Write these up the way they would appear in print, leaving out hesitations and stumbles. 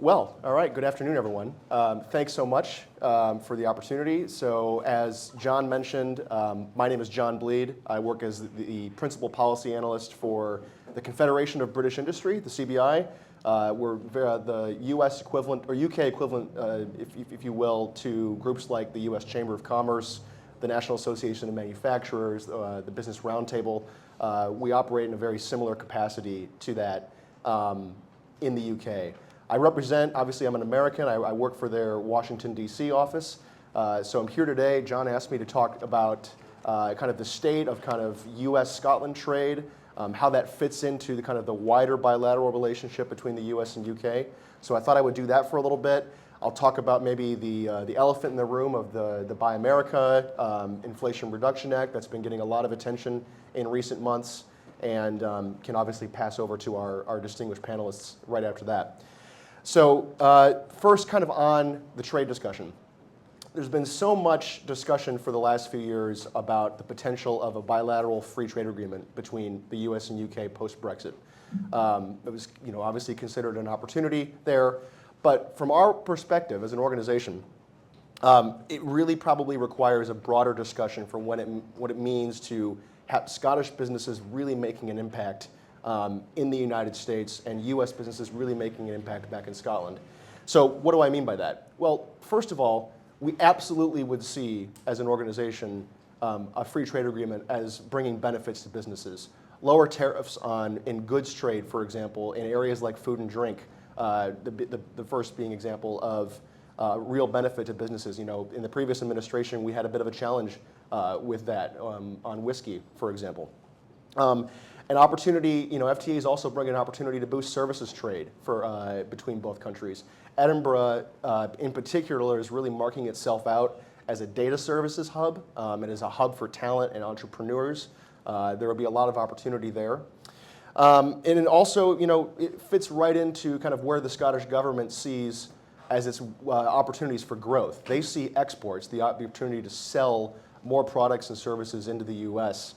Well, all right, good afternoon, everyone. Thanks so much for the opportunity. So as John mentioned, my name is John Bleed. I work as the Principal Policy Analyst for the Confederation of British Industry, the CBI. We're the US equivalent, or UK equivalent, if you will, to groups like the US Chamber of Commerce, the National Association of Manufacturers, the Business Roundtable. We operate in a very similar capacity to that in the UK. I represent, obviously I'm an American, I work for their Washington, D.C. office. So I'm here today. John asked me to talk about kind of the state of kind of US-Scotland trade, how that fits into the kind of the wider bilateral relationship between the US and UK. So I thought I would do that for a little bit. I'll talk about maybe the elephant in the room of the Buy America Inflation Reduction Act that's been getting a lot of attention in recent months, and can obviously pass over to our distinguished panelists right after that. So first, kind of on the trade discussion. There's been so much discussion for the last few years about the potential of a bilateral free trade agreement between the US and UK post-Brexit. It was obviously considered an opportunity there, but from our perspective as an organization, it really probably requires a broader discussion for what it means to have Scottish businesses really making an impact in the United States and US businesses really making an impact back in Scotland. So what do I mean by that? Well, first of all, we absolutely would see as an organization a free trade agreement as bringing benefits to businesses. Lower tariffs in goods trade, for example, in areas like food and drink, the first being example of real benefit to businesses. In the previous administration, we had a bit of a challenge with that on whiskey, for example. An opportunity, FTAs also bring an opportunity to boost services trade between both countries. Edinburgh, in particular, is really marking itself out as a data services hub and as a hub for talent and entrepreneurs. There will be a lot of opportunity there. And it also, it fits right into kind of where the Scottish government sees as its opportunities for growth. They see exports, the opportunity to sell more products and services into the US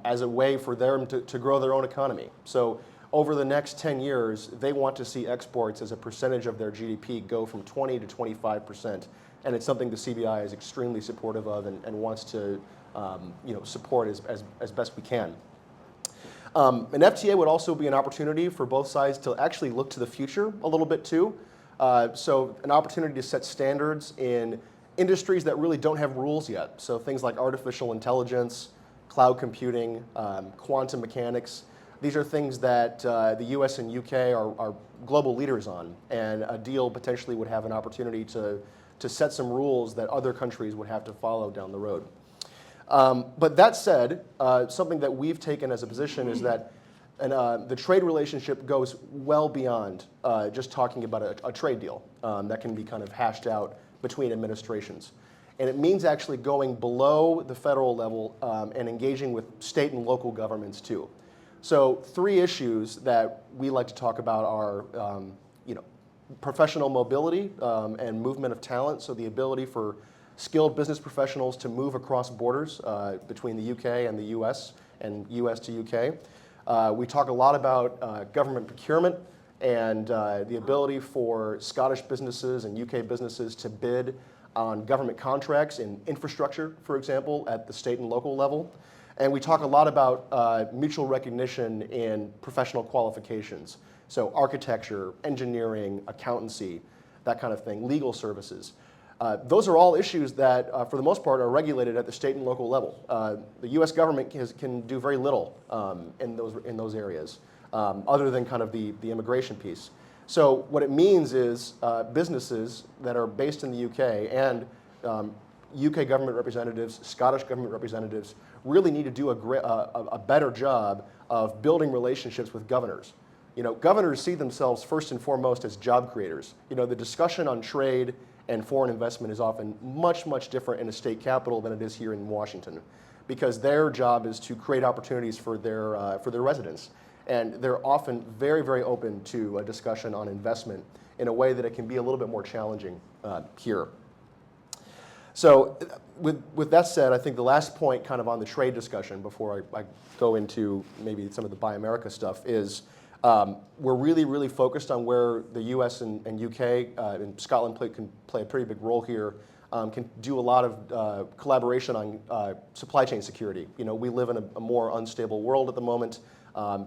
as a way for them to grow their own economy. So over the next 10 years, they want to see exports as a percentage of their GDP go from 20 to 25%. And it's something the CBI is extremely supportive of and wants to support as best we can. An FTA would also be an opportunity for both sides to actually look to the future a little bit too. So an opportunity to set standards in industries that really don't have rules yet. So things like artificial intelligence, cloud computing, quantum mechanics. These are things that the US and UK are global leaders on, and a deal potentially would have an opportunity to set some rules that other countries would have to follow down the road. But that said, something that we've taken as a position is that the trade relationship goes well beyond just talking about a trade deal that can be kind of hashed out between administrations. And it means actually going below the federal level and engaging with state and local governments too. So three issues that we like to talk about are professional mobility and movement of talent, so the ability for skilled business professionals to move across borders between the UK and the US and US to UK. We talk a lot about government procurement and the ability for Scottish businesses and UK businesses to bid on government contracts in infrastructure, for example, at the state and local level. And we talk a lot about mutual recognition in professional qualifications. So architecture, engineering, accountancy, that kind of thing, legal services. Those are all issues that, for the most part, are regulated at the state and local level. The US government can do very little in those areas, other than kind of the immigration piece. So what it means is businesses that are based in the UK and UK government representatives, Scottish government representatives, really need to do a better job of building relationships with governors. Governors see themselves first and foremost as job creators. The discussion on trade and foreign investment is often much, much different in a state capital than it is here in Washington, because their job is to create opportunities for their residents. And they're often very, very open to a discussion on investment in a way that it can be a little bit more challenging here. So with that said, I think the last point kind of on the trade discussion before I go into maybe some of the Buy America stuff is We're really focused on where the US and UK and Scotland can play a pretty big role here, can do a lot of collaboration on supply chain security. We live in a more unstable world at the moment.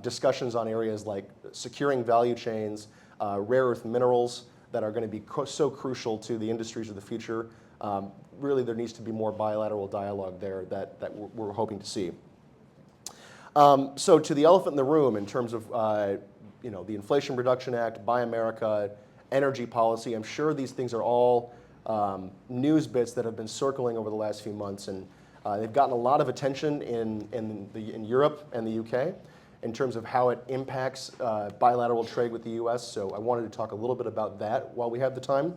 Discussions on areas like securing value chains, rare earth minerals that are going to be so crucial to the industries of the future. Really, there needs to be more bilateral dialogue there that we're hoping to see. So to the elephant in the room in terms of the Inflation Reduction Act, Buy America, energy policy, I'm sure these things are all news bits that have been circling over the last few months, and they've gotten a lot of attention in Europe and the UK in terms of how it impacts bilateral trade with the US. So I wanted to talk a little bit about that while we have the time.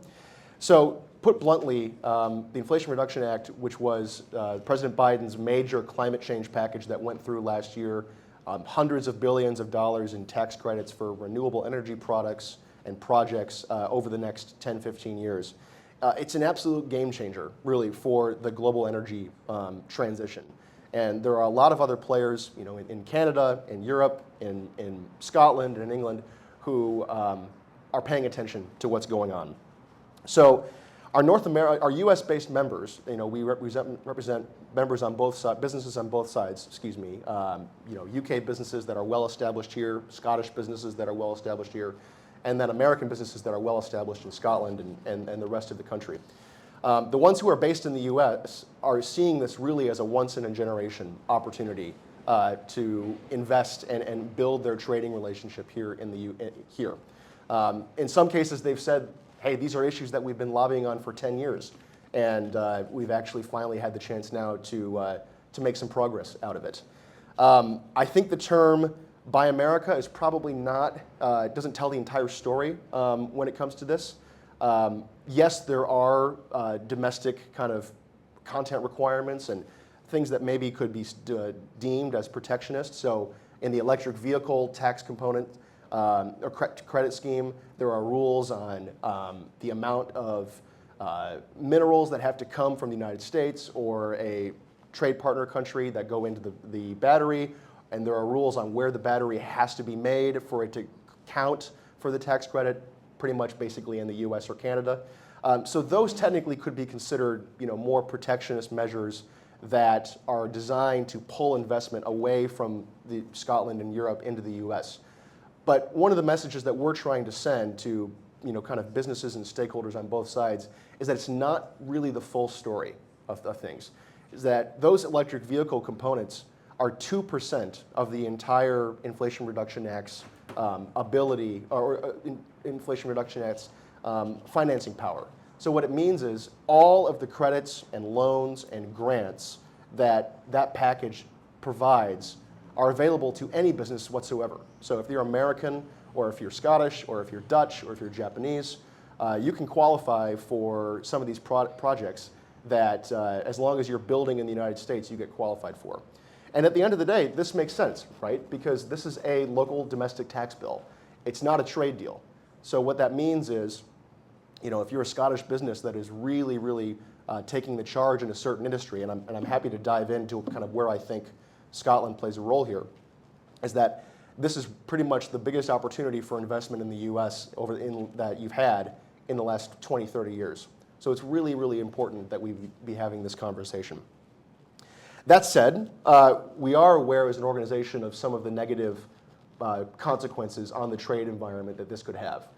So put bluntly, the Inflation Reduction Act, which was President Biden's major climate change package that went through last year, hundreds of billions of dollars in tax credits for renewable energy products and projects over the next 10, 15 years. It's an absolute game changer, really, for the global energy transition. And there are a lot of other players, in Canada, in Europe, in Scotland, and in England, who are paying attention to what's going on. So our U.S.-based members, we represent members on both sides, businesses on both sides, excuse me. UK businesses that are well established here, Scottish businesses that are well established here, and then American businesses that are well established in Scotland and the rest of the country. The ones who are based in the U.S. are seeing this really as a once-in-a-generation opportunity to invest and build their trading relationship here here. In some cases, they've said, hey, these are issues that we've been lobbying on for 10 years, and we've actually finally had the chance now to make some progress out of it. I think the term Buy America is probably not, doesn't tell the entire story when it comes to this. Yes, there are domestic kind of content requirements and things that maybe could be deemed as protectionist. So in the electric vehicle tax component or credit scheme, there are rules on the amount of minerals that have to come from the United States or a trade partner country that go into the battery. And there are rules on where the battery has to be made for it to count for the tax credit, pretty much basically in the US or Canada. So those technically could be considered more protectionist measures that are designed to pull investment away from Scotland and Europe into the US. But one of the messages that we're trying to send to kind of businesses and stakeholders on both sides is that it's not really the full story of things. Is that those electric vehicle components are 2% of the entire Inflation Reduction Act's ability, or Inflation Reduction Act's financing power. So what it means is all of the credits and loans and grants that package provides are available to any business whatsoever. So if you're American, or if you're Scottish, or if you're Dutch, or if you're Japanese, you can qualify for some of these projects that, as long as you're building in the United States, you get qualified for. And at the end of the day, this makes sense, right? Because this is a local domestic tax bill. It's not a trade deal. So what that means is, if you're a Scottish business that is really taking the charge in a certain industry, and I'm happy to dive into kind of where I think Scotland plays a role here, is that this is pretty much the biggest opportunity for investment in the US that you've had in the last 20, 30 years. So it's really important that we be having this conversation. That said, we are aware as an organization of some of the negative consequences on the trade environment that this could have.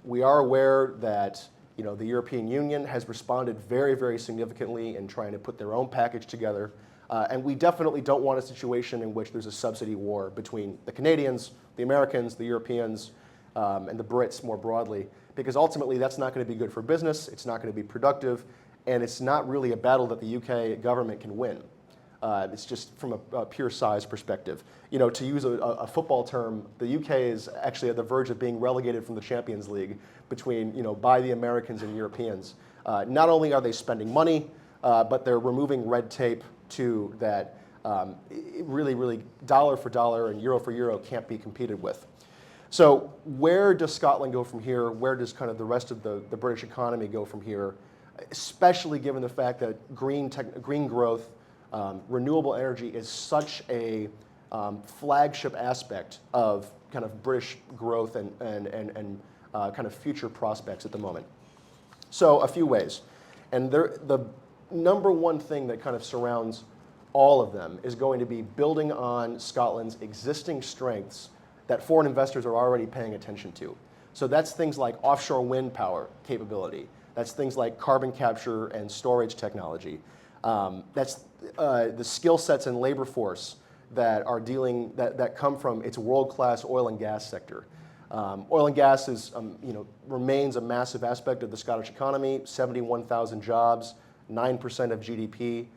We are aware that the European Union has responded very significantly in trying to put their own package together. And we definitely don't want a situation in which there's a subsidy war between the Canadians, the Americans, the Europeans, and the Brits more broadly, because ultimately that's not going to be good for business, it's not going to be productive, and it's not really a battle that the UK government can win. It's just from a pure size perspective. To use a football term, the UK is actually at the verge of being relegated from the Champions League by the Americans and Europeans. Not only are they spending money, but they're removing red tape too that really dollar for dollar and euro for euro can't be competed with. So where does Scotland go from here? Where does kind of the rest of the British economy go from here? Especially given the fact that green growth, renewable energy is such a flagship aspect of kind of British growth and kind of future prospects at the moment. So a few ways. And the number one thing that kind of surrounds all of them is going to be building on Scotland's existing strengths that foreign investors are already paying attention to. So that's things like offshore wind power capability. That's things like carbon capture and storage technology. That's the skill sets and labor force that are that come from its world-class oil and gas sector. Oil and gas is, remains a massive aspect of the Scottish economy. 71,000 jobs, 9% of GDP.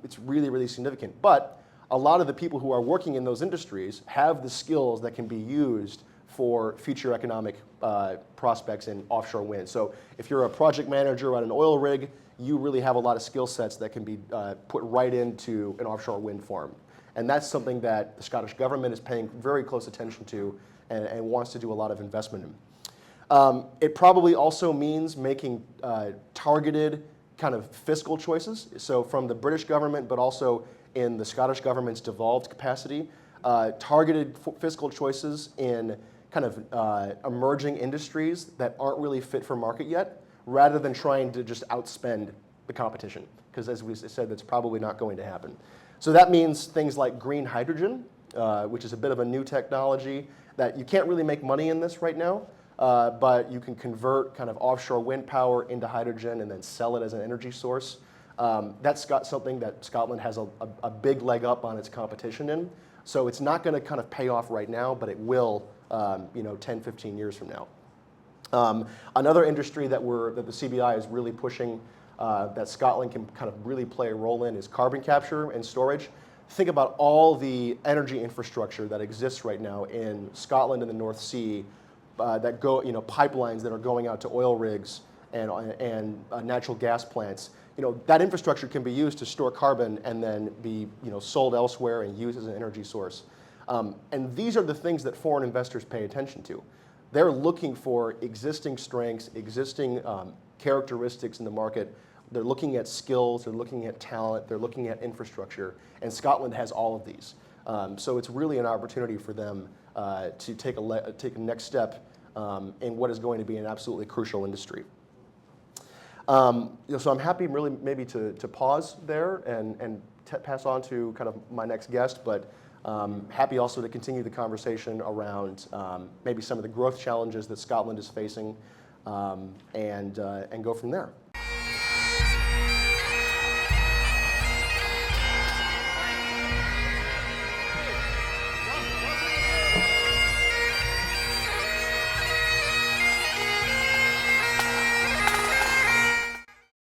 It's really, really significant. But a lot of the people who are working in those industries have the skills that can be used for future economic prospects in offshore wind. So if you're a project manager on an oil rig, you really have a lot of skill sets that can be put right into an offshore wind farm. And that's something that the Scottish government is paying very close attention to and wants to do a lot of investment in. It probably also means making targeted kind of fiscal choices. So from the British government, but also in the Scottish government's devolved capacity, targeted fiscal choices in kind of emerging industries that aren't really fit for market yet, rather than trying to just outspend the competition. Because as we said, that's probably not going to happen. So that means things like green hydrogen, which is a bit of a new technology that you can't really make money in this right now, but you can convert kind of offshore wind power into hydrogen and then sell it as an energy source. That's got something that Scotland has a big leg up on its competition in. So it's not going to kind of pay off right now, but it will 10, 15 years from now. Another industry that the CBI is really pushing that Scotland can kind of really play a role in is carbon capture and storage. Think about all the energy infrastructure that exists right now in Scotland and the North Sea that go, pipelines that are going out to oil rigs and natural gas plants. That infrastructure can be used to store carbon and then be, sold elsewhere and used as an energy source. And these are the things that foreign investors pay attention to. They're looking for existing strengths, existing characteristics in the market. They're looking at skills, they're looking at talent, they're looking at infrastructure, and Scotland has all of these. So it's really an opportunity for them to take a next step in what is going to be an absolutely crucial industry. So I'm happy really maybe to pause there and pass on to kind of my next guest, but happy also to continue the conversation around maybe some of the growth challenges that Scotland is facing and go from there.